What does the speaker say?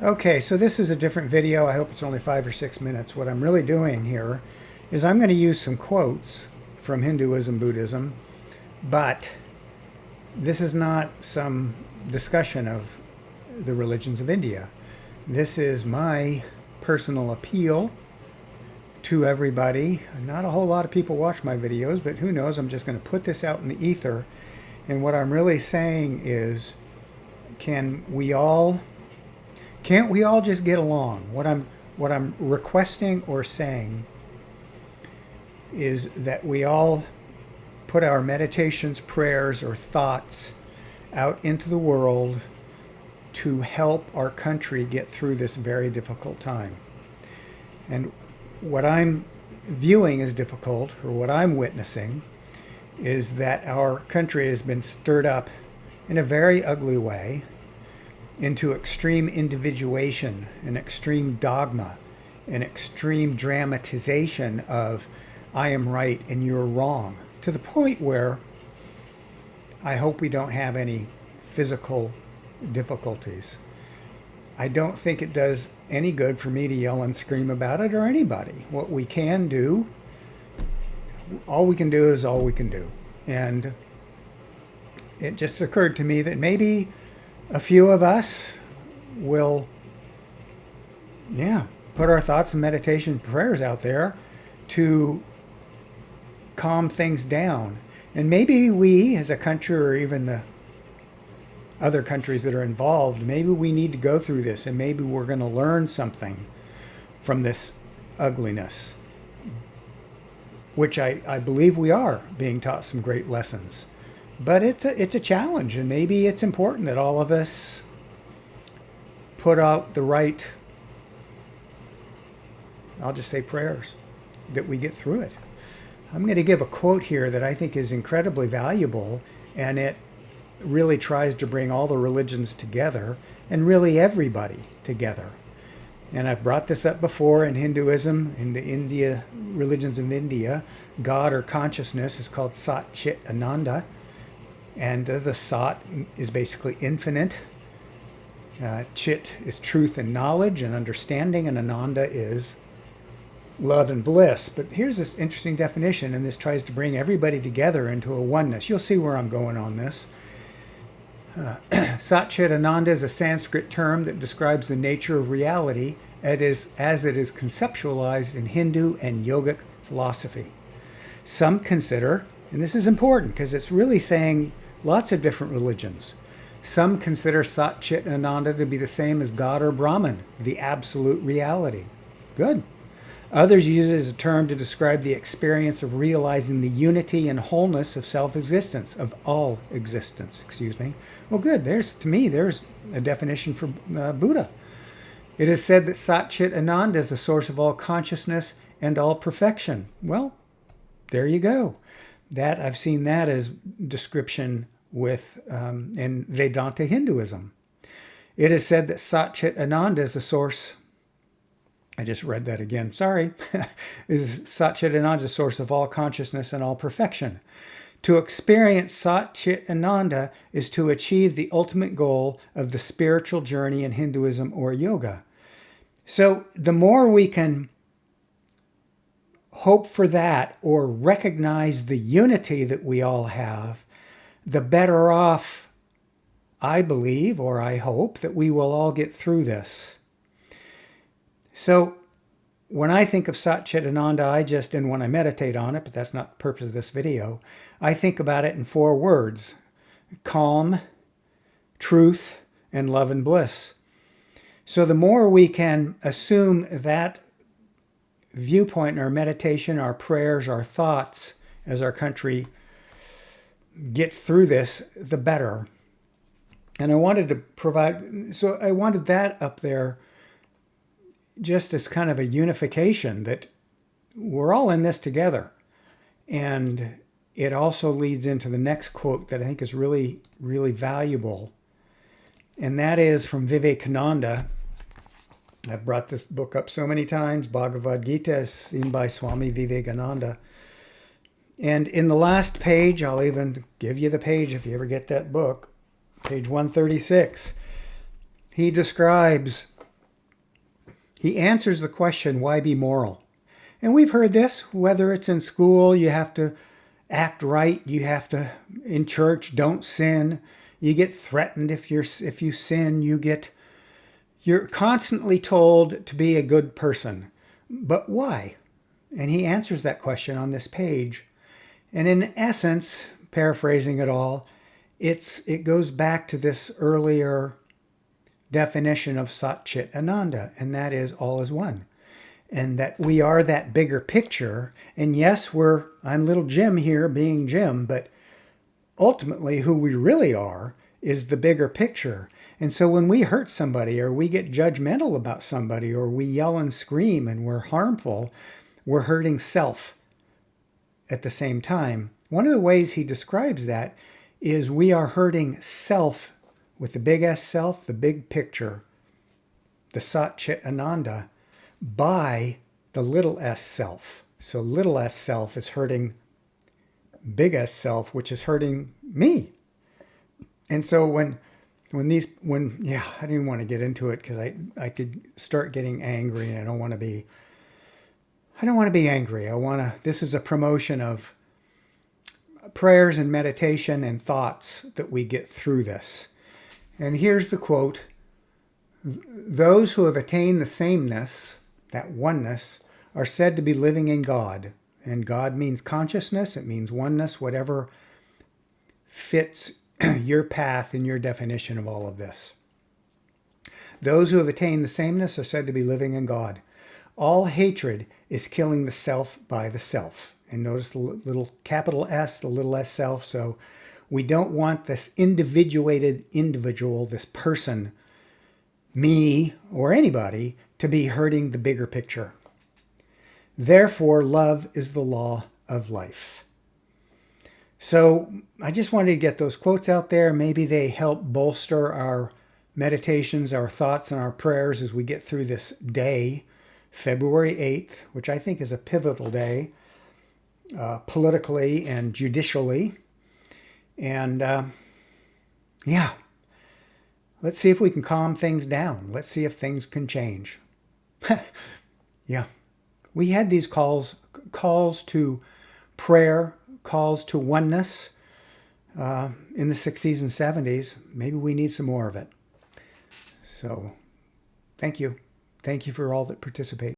Okay, so this is a different video. I hope it's only 5 or 6 minutes. What I'm really doing here is I'm going to use some quotes from Hinduism, Buddhism, but this is not some discussion of the religions of India. This is my personal appeal to everybody. Not a whole lot of people watch my videos, but who knows? I'm just going to put this out in the ether. And what I'm really saying is, can't we all just get along? What I'm requesting or saying is that we all put our meditations, prayers, or thoughts out into the world to help our country get through this very difficult time. And what I'm viewing as difficult, or what I'm witnessing, is that our country has been stirred up in a very ugly way into extreme individuation, an extreme dogma, an extreme dramatization of I am right and you're wrong, to the point where I hope we don't have any physical difficulties. I don't think it does any good for me to yell and scream about it, or anybody. What we can do, all we can do is all we can do. And it just occurred to me that maybe a few of us will, put our thoughts and meditation prayers out there to calm things down. And maybe we, as a country, or even the other countries that are involved, maybe we need to go through this, and maybe we're going to learn something from this ugliness, which I believe we are being taught some great lessons. But it's a challenge, and maybe it's important that all of us put out the right, I'll just say prayers, that we get through it. I'm going to give a quote here that I think is incredibly valuable, and it really tries to bring all the religions together, and really everybody together. And I've brought this up before in Hinduism, in the religions of India. God, or consciousness, is called Sat Chit Ananda. And the Sat is basically infinite. Chit is truth and knowledge and understanding, and Ananda is love and bliss. But here's this interesting definition, and this tries to bring everybody together into a oneness. You'll see where I'm going on this. Sat Chit Ananda is a Sanskrit term that describes the nature of reality as it is conceptualized in Hindu and yogic philosophy. Some consider, and this is important because it's really saying lots of different religions, some consider Sat Chit Ananda to be the same as God or Brahman, the absolute reality. Good. Others use it as a term to describe the experience of realizing the unity and wholeness of self-existence, of all existence, Well, good. There's a definition for Buddha. It is said that Sat Chit Ananda is the source of all consciousness and all perfection. Well, there you go. I've seen that as description in Vedanta Hinduism. It is said that Sat Chit Ananda is the source. I just read that again. Sorry. Is Sat Chit Ananda the source of all consciousness and all perfection? To experience Sat Chit Ananda is to achieve the ultimate goal of the spiritual journey in Hinduism or yoga. So the more we can hope for that, or recognize the unity that we all have, the better off I believe, or I hope, that we will all get through this. So when I think of Sat Chit Ananda, and when I meditate on it, but that's not the purpose of this video, I think about it in 4 words: calm, truth, and love and bliss. So the more we can assume that viewpoint in our meditation, our prayers, our thoughts, as our country gets through this, the better. And I wanted that up there just as kind of a unification, that we're all in this together. And it also leads into the next quote that I think is really, really valuable. And that is from Vivekananda. I've brought this book up so many times. Bhagavad Gita is seen by Swami Vivekananda. And in the last page, I'll even give you the page if you ever get that book, page 136, he describes He answers the question, why be moral? And we've heard this, whether it's in school, you have to act right, you have to, in church, don't sin. You get threatened if you sin, you're constantly told to be a good person. But why? And he answers that question on this page. And in essence, paraphrasing it all, it goes back to this earlier definition of Sat Chit Ananda, and that is all is one. And that we are that bigger picture. And yes, I'm little Jim here being Jim, but ultimately who we really are is the bigger picture. And so when we hurt somebody or we get judgmental about somebody or we yell and scream and we're harmful, we're hurting self at the same time. One of the ways he describes that is we are hurting self with the big S self, the big picture, the Sat Chit Ananda, by the little s self. So little s self is hurting big S self, which is hurting me. And so when I don't even want to get into it because I could start getting angry, and I don't want to be angry. This is a promotion of prayers and meditation and thoughts that we get through this. And here's the quote: those who have attained the sameness, that oneness, are said to be living in God. And God means consciousness, it means oneness, whatever fits your path and your definition of all of this. Those who have attained the sameness are said to be living in God. All hatred is killing the self by the self. And notice the little capital S, the little s self. So we don't want this individuated individual, this person, me, or anybody, to be hurting the bigger picture. Therefore, love is the law of life. So I just wanted to get those quotes out there. Maybe they help bolster our meditations, our thoughts, and our prayers as we get through this day, February 8th, which I think is a pivotal day, politically and judicially. And let's see if we can calm things down. Let's see if things can change. Yeah. We had these calls to prayer, calls to oneness in the 60s and 70s. Maybe we need some more of it. So thank you. Thank you for all that participate.